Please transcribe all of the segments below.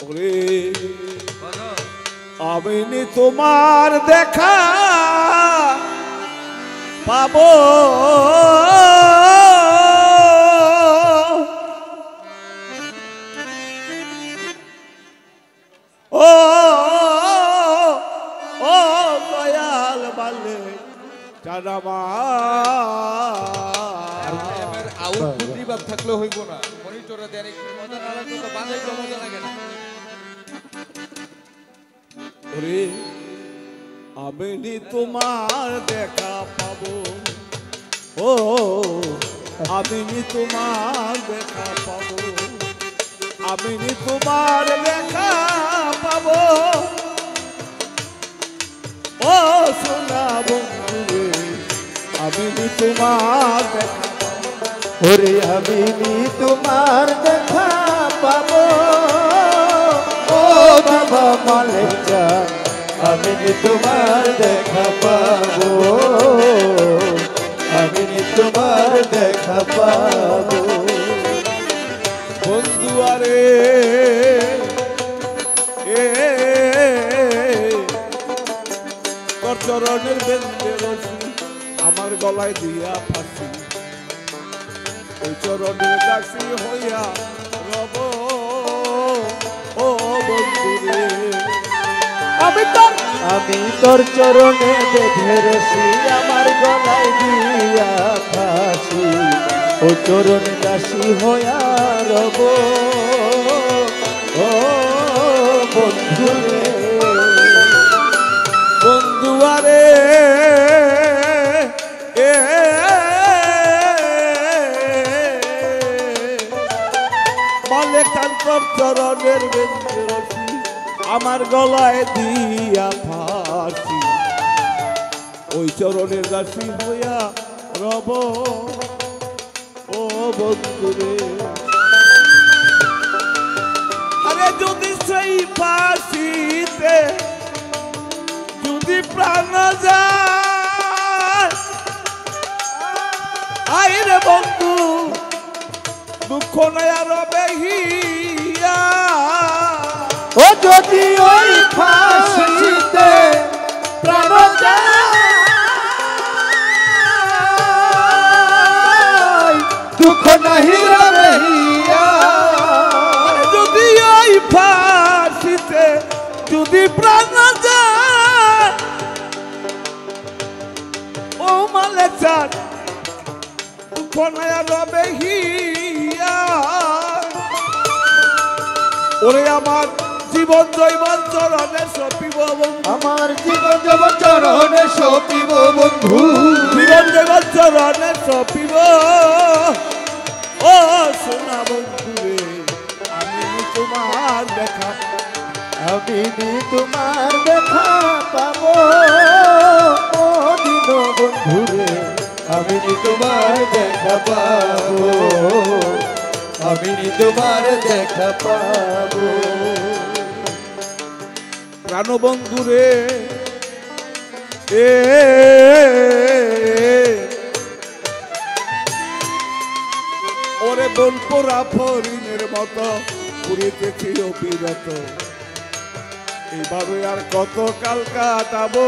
ওরে আমি নি তোমার দেখা পাবো ও ও দয়াল বালে চাঁদামা আউটপুট রিভাব থাকলে হইব না মনিটরে দেন একটু মজা না লাগলে তো বাজাইতে মজা লাগে না ওরে আমি নি তোমার দেখা পাবো ও আমি নি তোমার দেখা পাবো আমি নি তোমার দেখা পাবো ও সোনা বন্ধু আমি নি তোমার দেখা ওরে আমি নি তোমার দেখা পাবো ও বাবা মালিক জান আমি নি তোমার দেখা পাবো আমি নি তোমার দেখা পাবো বন্ধু আরে তোর চরণের বেন্দে রশি আমার গলায় দিয়া ফাঁসি ওই চরণের দাসী হইয়া রব ও বন্ধু রে আমি তোর চরণে বেঁধে রশি আমার গলায় দিয়া ফাঁসি ও চরণ দাসী হইয়া রব ও বন্ধু রে বন্ধু আরে মালিক তোর চরণের বেন্দে রশি আমার গলায় দিয়া ফাঁসি ওই চরণের দাসী হইয়া রব ও বন্ধু রে আরে যদি সেই ফাঁসিতে যদি প্রাণ যায় আইরে বন্ধু দুঃখ নয়া রবে হিয়া ও যদি ওই ফাঁসিতে প্রাণ যায় দুঃখ নাহি রহিয়া যদি ওই ফাঁসিতে যদি প্রাণ যায় ও মালিক জান দুঃখ নয়া রবে হিয়া ওরে আমার জীবন জৈবন চরণে সপিব আমার জীবন যাব চরণে সপিব বন্ধু জীবন জৈবন চরণে সপিব ও সোনা বন্ধু রে আমি তোমার দেখা আমি নি তোমার দেখা পাবো ও দিন বন্ধু রে আমি নি তোমার দেখা পাবো আমি নি তোমার দেখা পাবো প্রাণবন্ধু রে ওরে বনপুরা ফরিনের মতো পুরিতেছি অবিরত এইভাবে আর কত কাল কাটাবো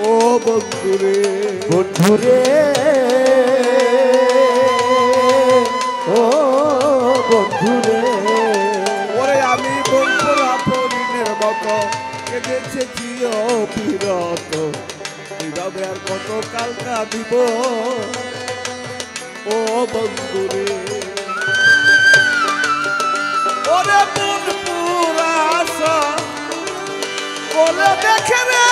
ও বন্ধু রে বন্ধু রে ও বন্ধু রে ওরে আমি বনপুরা ফরিনের মতো কেঁদেছি অবিরত এইভাবে আর কত কাল কাটিব ও বন্ধু রে ওরে মন পুরা আশা বলে দেখে রে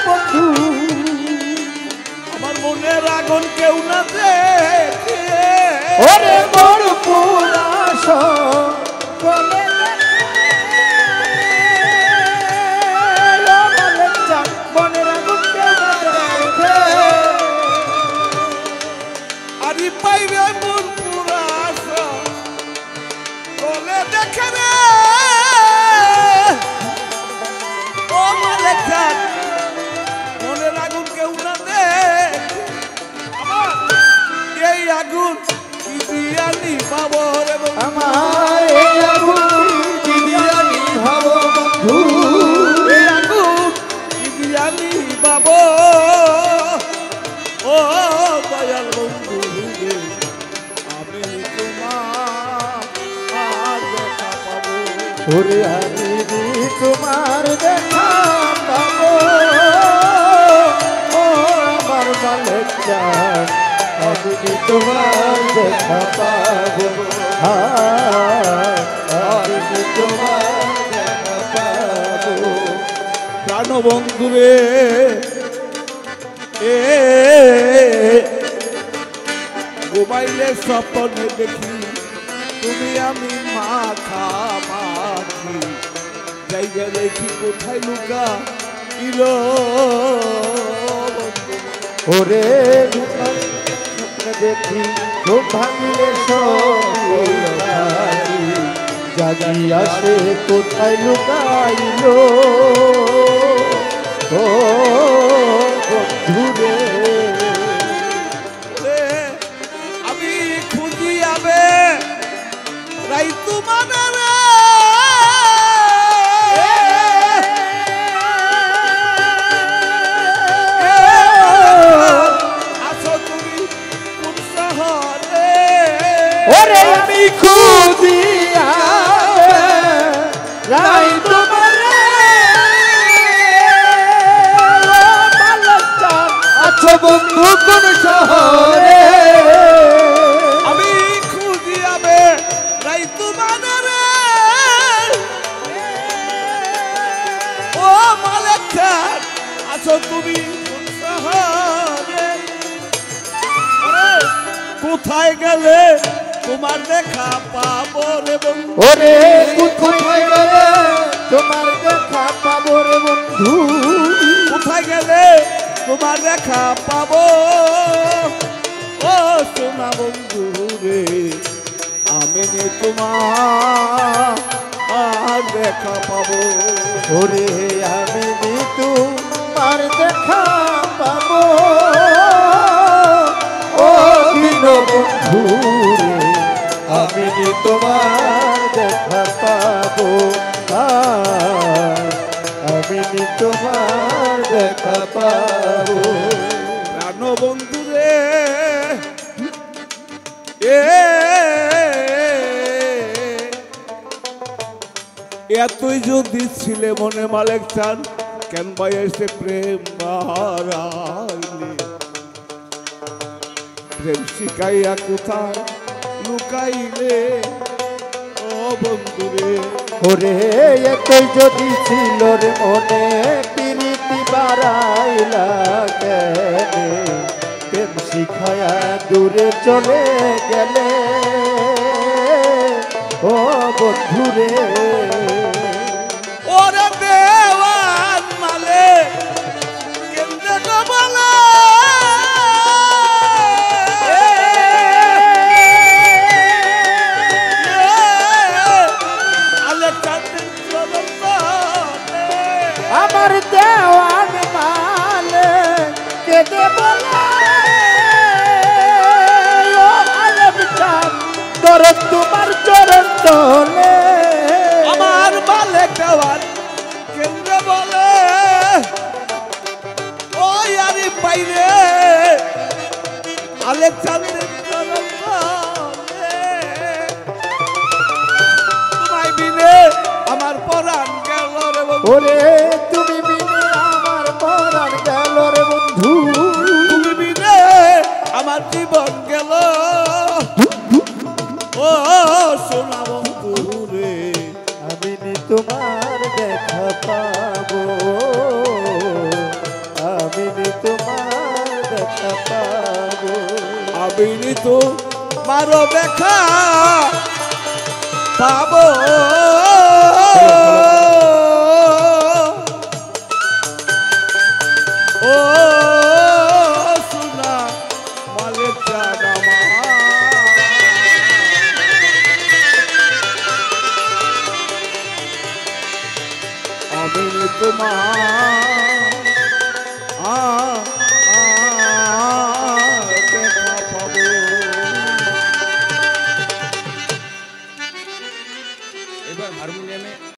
বন্ধু আমার মনের আগুন কেউ না দেখে ওরে মোর পুরাশ বলে মনের আগুন কেউ না দেখে আরে পাইবে মন পুরা আশা বলে দেখে রে ও মালিক জান মনের আগুন কেউ না দেখে পাবো রে বন্ধু আমার এই আগুন কি জানি ভাবো বন্ধু এই আগুন কি জানি পাবো ও দয়াল বন্ধু রে আমি তোমার আর দেখা পাবো ওরে আমি তোমার দেখা পাবো ও আমার মালিক জান আমি তোমার দেখা পাবো আমি তোমার দেখা পাবো প্রাণ বন্ধু রে ঘুমাইলে স্বপ্নে দেখি তুমি আমি মাখামাখি জায়গা দেখি কোথায় লুকা ইলো ওরে স্বপ্ন দেখি খুব ভাঙিলে জাগি আসে কোথায় লুকাইলো ও বন্ধুরে আমি খুঁজি আবে রাই তোমার আসো তুমি কোন শহরে ওরে আমি খুঁজি রাই তোমার আছো বন্ধু কোন শহরে আমি খুঁজি আবে রাই তোমার ও মালিক জান আছো তুমি কোন শহরে কোথায় গেলে তোমার দেখা পাবো রে বন্ধু ওরে কোথায় গেলে তোমার দেখা পাবো রে বন্ধু কোথায় গেলে তোমার দেখা পাবো ও সোনা বন্ধু রে আমি তোমার আর দেখা পাবো ওরে আমি তোমার দেখা পাবো ও দিন বন্ধু রে আমি তোমার দেখা পাবো আমি তোমার দেখা পাবো প্রাণ বন্ধু রে এতই যদি ছিলে মনে মালিক চান কেন ভাই এসে প্রেম বাড়াইলে প্রেম শিখাইয়া কোথায় লুকাইলে ও বন্ধু রে ওরে এতই যদি ছিল রে মনে প্রীতি বাড়াইলা কেনে প্রেম শিখায়া দূরে চলে গেলে ও বন্ধুরে ওরে দেওয়ান মালে কেন্দ্রে বলা আমার দেওয়ান মালে কেঁদে বলে ও আলম চাঁদ তোর তোমার চরণ তলে আমার মালিক দেওয়ান কেন্দ্রে বলে ওই আরে বাইরে আলেকজান্ডার তোমায় বিনে আমার পরাণ গেল রে বন্ধু ওরে তুমি বিনে আমার পরাণ গেল রে বন্ধু তুমি বিনে আমার জীবন গেল ও সোনা বন্ধু রে আমি তোমার দেখা পাবো আমি তোমার দেখা পাবো আমি তো মারো দেখা পাবো ও সোনা মালিক জান আমি তোমার দেখা পাবো এবার হারমোনিয়ামে